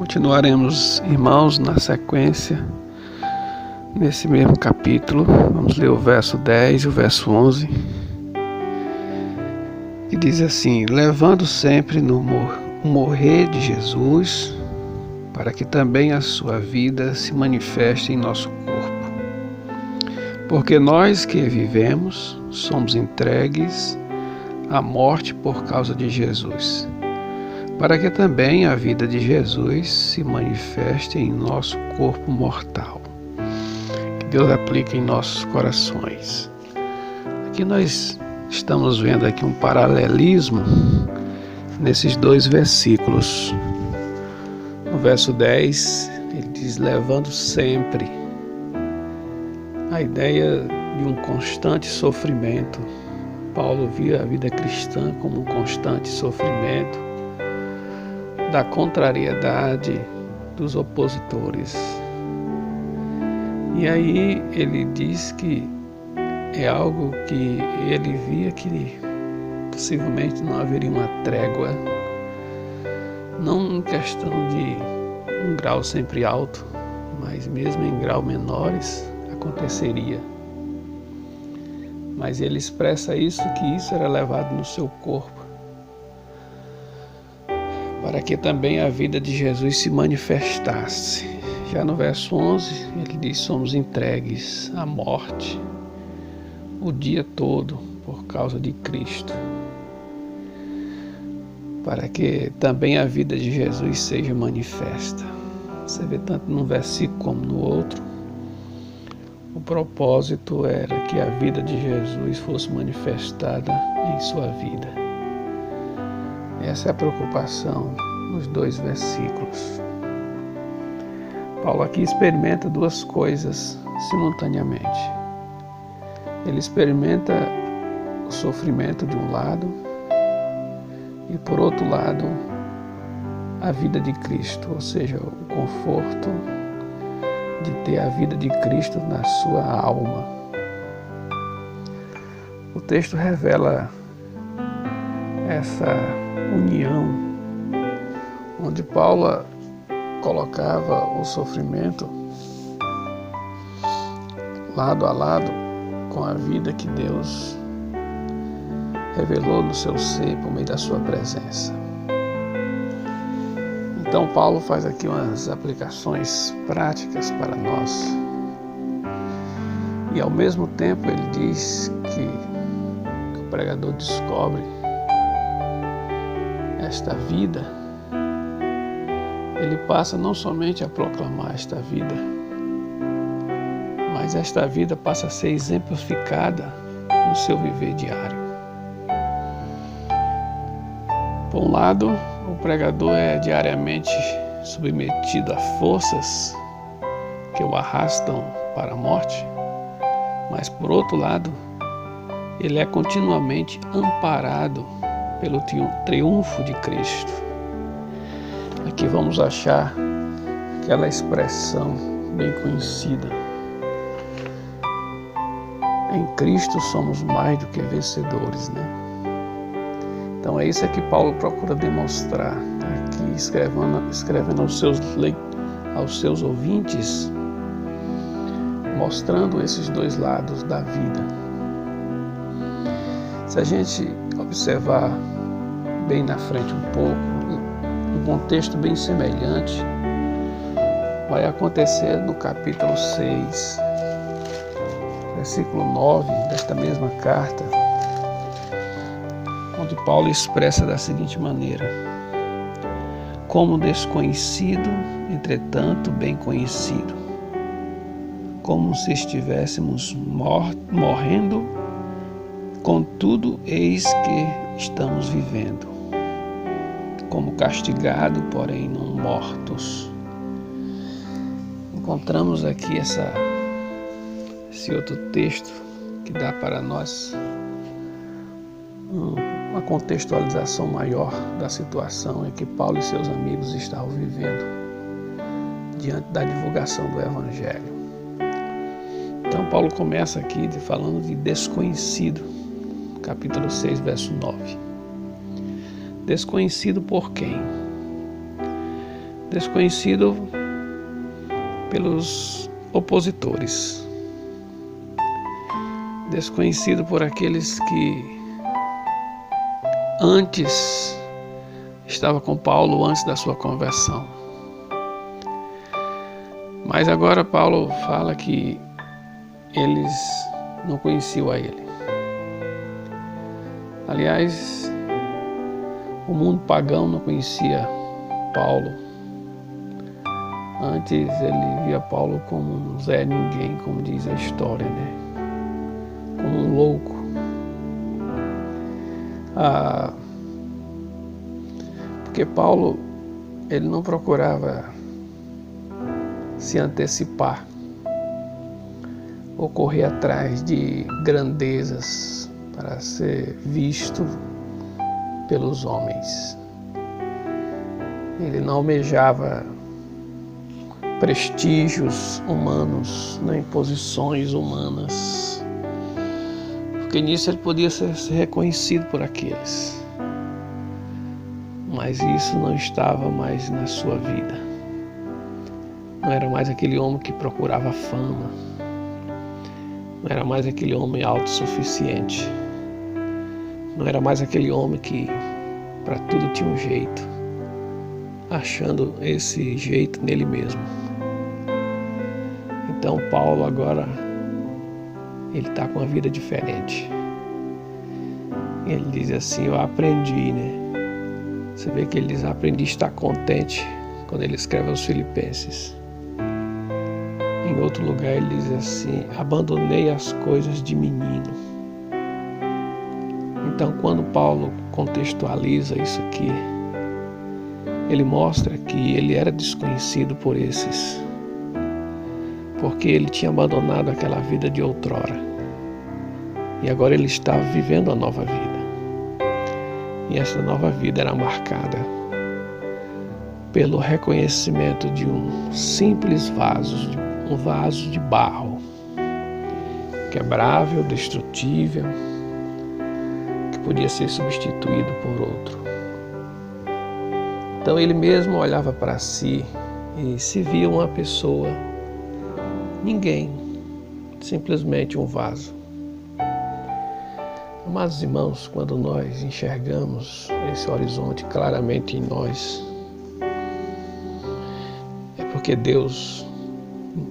Continuaremos, irmãos, na sequência, nesse mesmo capítulo. Vamos ler o verso 10 e o verso 11, que diz assim: levando sempre no morrer de Jesus, para que também a sua vida se manifeste em nosso corpo. Porque nós que vivemos somos entregues à morte por causa de Jesus, para que também a vida de Jesus se manifeste em nosso corpo mortal. Que Deus aplique em nossos corações. Aqui nós estamos vendo aqui um paralelismo nesses dois versículos. No verso 10, ele diz: levando sempre. A ideia de um constante sofrimento. Paulo via a vida cristã como um constante sofrimento da contrariedade dos opositores. E aí ele diz que é algo que ele via que possivelmente não haveria uma trégua, não em questão de um grau sempre alto, mas mesmo em graus menores aconteceria. Mas ele expressa isso, que isso era levado no seu corpo, para que também a vida de Jesus se manifestasse. Já no verso 11, ele diz: somos entregues à morte o dia todo por causa de Cristo, para que também a vida de Jesus seja manifesta. Você vê tanto num versículo como no outro, o propósito era que a vida de Jesus fosse manifestada em sua vida. Essa é a preocupação nos dois versículos. Paulo aqui experimenta duas coisas simultaneamente. Ele experimenta o sofrimento de um lado e, por outro lado, a vida de Cristo, ou seja, o conforto de ter a vida de Cristo na sua alma. O texto revela essa união, onde Paulo colocava o sofrimento lado a lado com a vida que Deus revelou no seu ser por meio da sua presença. Então Paulo faz aqui umas aplicações práticas para nós, e ao mesmo tempo ele diz que o pregador descobre esta vida, ele passa não somente a proclamar esta vida, mas esta vida passa a ser exemplificada no seu viver diário. Por um lado, o pregador é diariamente submetido a forças que o arrastam para a morte, mas por outro lado, ele é continuamente amparado pelo triunfo de Cristo. Aqui vamos achar aquela expressão bem conhecida: em Cristo somos mais do que vencedores, né? Então é isso que Paulo procura demonstrar aqui, escrevendo aos seus ouvintes, mostrando esses dois lados da vida. Se a gente observar bem na frente um pouco, um contexto bem semelhante vai acontecer no capítulo 6, versículo 9 desta mesma carta, onde Paulo expressa da seguinte maneira: como desconhecido, entretanto bem conhecido, como se estivéssemos morrendo, contudo eis que estamos vivendo, como castigado, porém não mortos. Encontramos aqui esse outro texto que dá para nós uma contextualização maior da situação em que Paulo e seus amigos estavam vivendo diante da divulgação do Evangelho. Então Paulo começa aqui falando de desconhecido, capítulo 6, verso 9. Desconhecido por quem? desconhecido pelos opositores, desconhecido por aqueles que antes estava com Paulo antes da sua conversão. Mas agora Paulo fala que eles não conheciam a ele. Aliás, o mundo pagão não conhecia Paulo. Antes ele via Paulo como um Zé Ninguém, como diz a história, né? Como um louco. Porque Paulo, ele não procurava se antecipar ou correr atrás de grandezas para ser visto pelos homens. Ele não almejava prestígios humanos, nem posições humanas, porque nisso ele podia ser reconhecido por aqueles. Mas isso não estava mais na sua vida. Não era mais aquele homem que procurava fama. Não era mais aquele homem autossuficiente. Não era mais aquele homem que para tudo tinha um jeito, achando esse jeito nele mesmo. Então Paulo agora, ele está com uma vida diferente. Ele diz assim, eu aprendi, né? Você vê que ele diz, aprendi a estar contente quando ele escreve aos Filipenses. Em outro lugar ele diz assim, abandonei as coisas de menino. Então quando Paulo contextualiza isso aqui, ele mostra que ele era desconhecido por esses, porque ele tinha abandonado aquela vida de outrora. E agora ele estava vivendo a nova vida. E essa nova vida era marcada pelo reconhecimento de um simples vaso, um vaso de barro, quebrável, destrutível, que podia ser substituído por outro. Então ele mesmo olhava para si e se via uma pessoa, ninguém, simplesmente um vaso. Amados irmãos, quando nós enxergamos esse horizonte claramente em nós, é porque Deus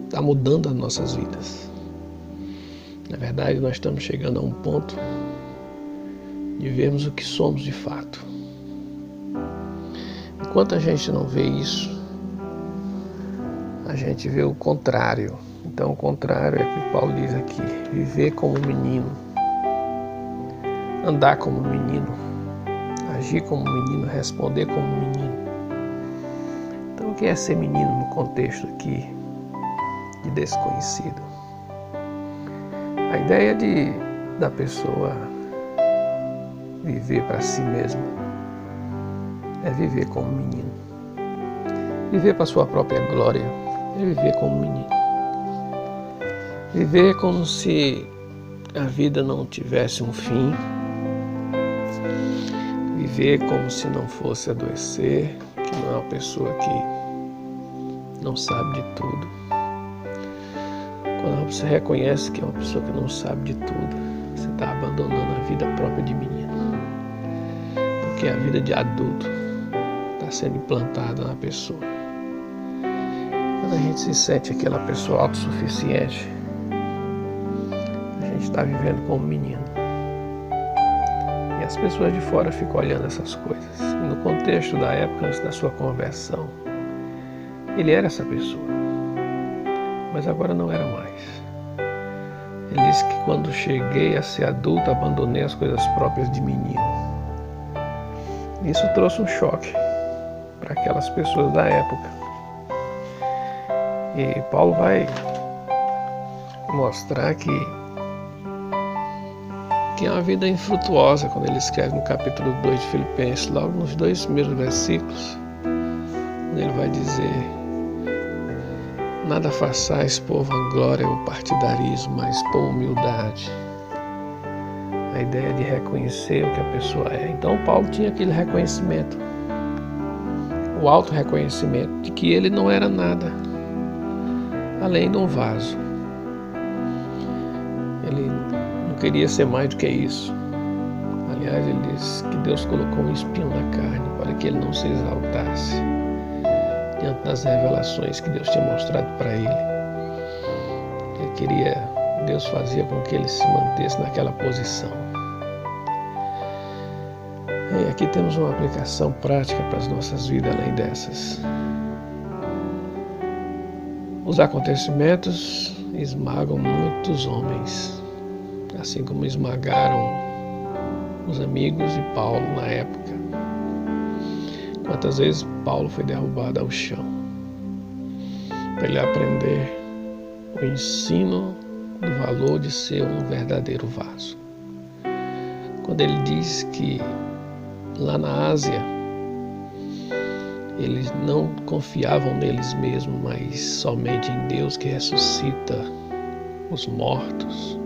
está mudando as nossas vidas. Na verdade, nós estamos chegando a um ponto de vermos o que somos de fato. Enquanto a gente não vê isso, a gente vê o contrário. Então, o contrário é o que Paulo diz aqui: viver como menino, andar como menino, agir como menino, responder como menino. Então, o que é ser menino no contexto aqui de desconhecido? A ideia da pessoa viver para si mesma é viver como menino. Viver para sua própria glória é viver como menino. Viver como se a vida não tivesse um fim. Viver como se não fosse adoecer, que não é uma pessoa que não sabe de tudo. Quando você reconhece que é uma pessoa que não sabe de tudo, você está abandonando a vida própria de menino. Porque a vida de adulto está sendo implantada na pessoa. Quando a gente se sente aquela pessoa autossuficiente, a gente está vivendo como menino. E as pessoas de fora ficam olhando essas coisas. E no contexto da época, antes da sua conversão, ele era essa pessoa. Mas agora não era mais. Ele disse que quando cheguei a ser adulto, abandonei as coisas próprias de menino. Isso trouxe um choque para aquelas pessoas da época. E Paulo vai mostrar que é uma vida infrutuosa quando ele escreve no capítulo 2 de Filipenses, logo nos 2 primeiros versículos, ele vai dizer: nada façais por vanglória ou partidarismo, mas por humildade. A ideia de reconhecer o que a pessoa é. Então Paulo tinha aquele reconhecimento. o auto-reconhecimento de que ele não era nada além de um vaso. Ele não queria ser mais do que isso. Aliás, ele diz que Deus colocou um espinho na carne para que ele não se exaltasse diante das revelações que Deus tinha mostrado para ele. Deus fazia com que ele se mantesse naquela posição. E aqui temos uma aplicação prática para as nossas vidas além dessas. Os acontecimentos esmagam muitos homens, assim como esmagaram os amigos de Paulo na época. Quantas vezes Paulo foi derrubado ao chão para ele aprender o ensino do valor de ser um verdadeiro vaso. Quando ele diz que lá na Ásia eles não confiavam neles mesmos, mas somente em Deus que ressuscita os mortos,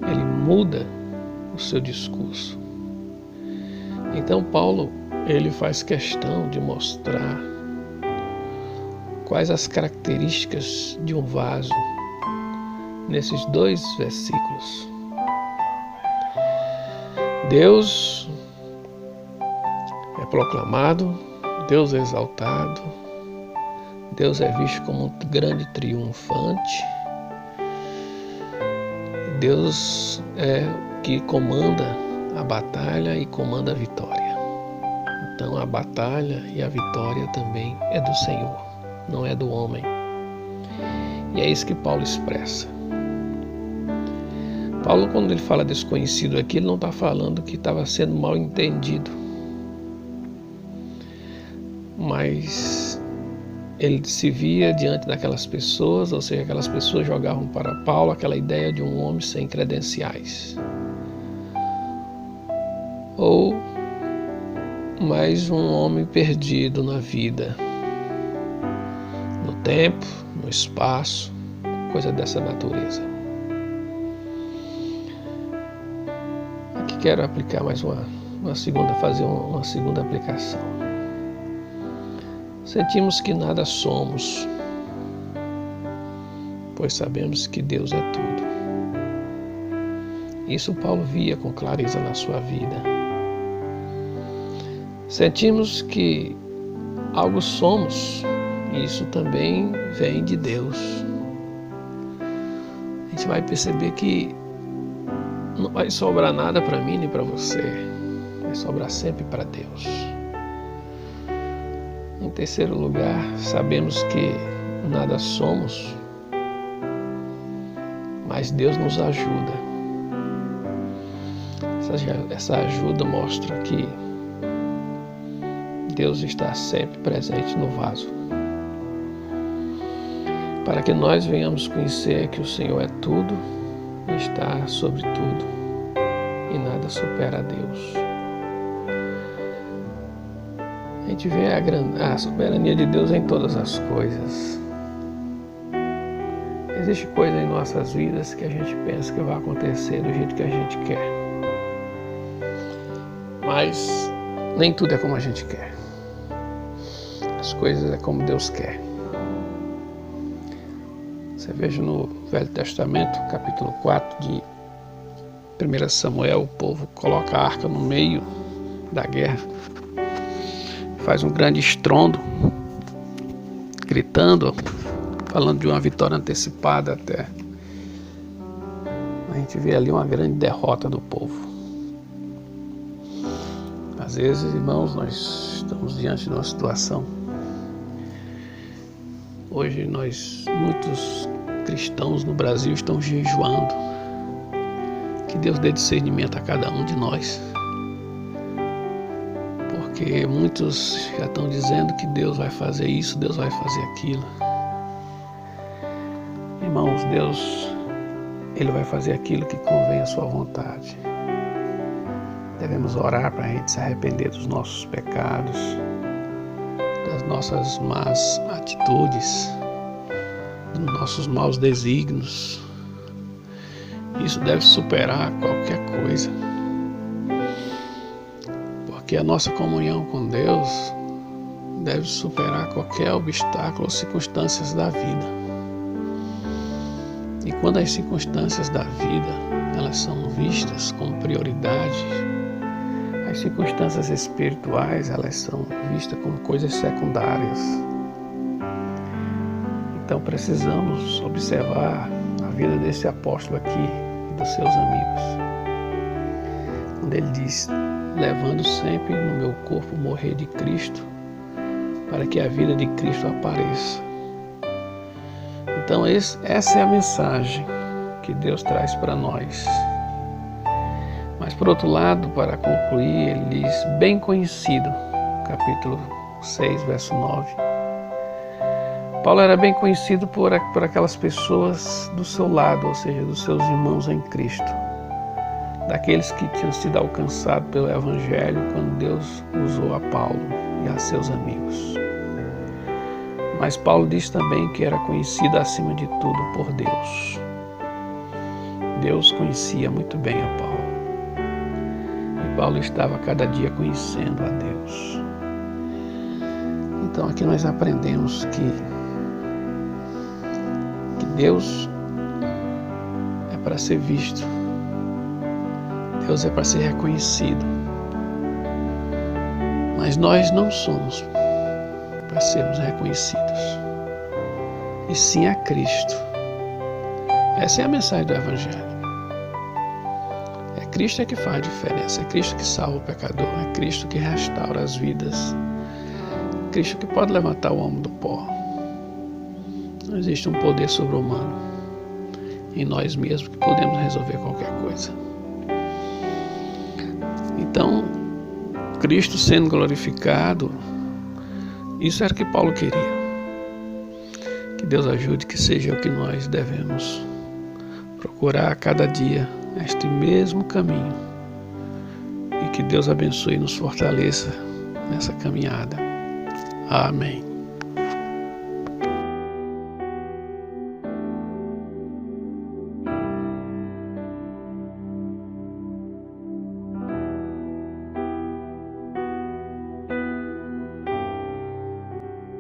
ele muda o seu discurso. Então Paulo, ele faz questão de mostrar quais as características de um vaso nesses 2 versículos. Deus é proclamado, Deus é exaltado, Deus é visto como um grande triunfante, Deus é que comanda a batalha e comanda a vitória. Então a batalha e a vitória também é do Senhor, não é do homem. E é isso que Paulo expressa. Paulo, quando ele fala desconhecido aqui, ele não está falando que estava sendo mal entendido, mas ele se via diante daquelas pessoas, ou seja, aquelas pessoas jogavam para Paulo aquela ideia de um homem sem credenciais, ou mais um homem perdido na vida, no tempo, no espaço, coisa dessa natureza. Aqui quero aplicar mais fazer uma segunda aplicação. Sentimos que nada somos, pois sabemos que Deus é tudo. Isso Paulo via com clareza na sua vida. Sentimos que algo somos, e isso também vem de Deus. A gente vai perceber que não vai sobrar nada para mim nem para você, vai sobrar sempre para Deus. Em terceiro lugar, sabemos que nada somos, mas Deus nos ajuda. Essa ajuda mostra que Deus está sempre presente no vaso, para que nós venhamos conhecer que o Senhor é tudo, está sobre tudo e nada supera a Deus. A gente vê a soberania de Deus em todas as coisas. Existe coisa em nossas vidas que a gente pensa que vai acontecer do jeito que a gente quer, mas nem tudo é como a gente quer. As coisas é como Deus quer. Você veja no Velho Testamento, capítulo 4 de 1 Samuel, o povo coloca a arca no meio da guerra, faz um grande estrondo, gritando, falando de uma vitória antecipada até. A gente vê ali uma grande derrota do povo. Às vezes, irmãos, nós estamos diante de uma situação. Hoje muitos cristãos no Brasil estão jejuando. Que Deus dê discernimento a cada um de nós. Porque muitos já estão dizendo que Deus vai fazer isso, Deus vai fazer aquilo. Irmãos, Deus, Ele vai fazer aquilo que convém à sua vontade. Devemos orar para a gente se arrepender dos nossos pecados, das nossas más atitudes, dos nossos maus desígnios. Isso deve superar qualquer coisa. Porque a nossa comunhão com Deus deve superar qualquer obstáculo ou circunstâncias da vida. E quando as circunstâncias da vida elas são vistas como prioridade, as circunstâncias espirituais elas são vistas como coisas secundárias. Então precisamos observar a vida desse apóstolo aqui e dos seus amigos, onde ele diz: levando sempre no meu corpo o morrer de Cristo, para que a vida de Cristo apareça. Então essa é a mensagem que Deus traz para nós. Mas por outro lado, para concluir, ele diz: bem conhecido, capítulo 6, verso 9. Paulo era bem conhecido por aquelas pessoas do seu lado, ou seja, dos seus irmãos em Cristo, daqueles que tinham sido alcançados pelo Evangelho quando Deus usou a Paulo e a seus amigos. Mas Paulo diz também que era conhecido acima de tudo por Deus. Deus conhecia muito bem a Paulo. E Paulo estava cada dia conhecendo a Deus. Então aqui nós aprendemos que Deus é para ser visto. Deus é para ser reconhecido. Mas nós não somos para sermos reconhecidos, e sim a Cristo. Essa é a mensagem do Evangelho. É Cristo que faz a diferença, é Cristo que salva o pecador, é Cristo que restaura as vidas, é Cristo que pode levantar o homem do pó. Não existe um poder sobre-humano em nós mesmos que podemos resolver qualquer coisa. Então, Cristo sendo glorificado, isso era o que Paulo queria. Que Deus ajude que seja o que nós devemos procurar a cada dia este mesmo caminho. E que Deus abençoe e nos fortaleça nessa caminhada. Amém.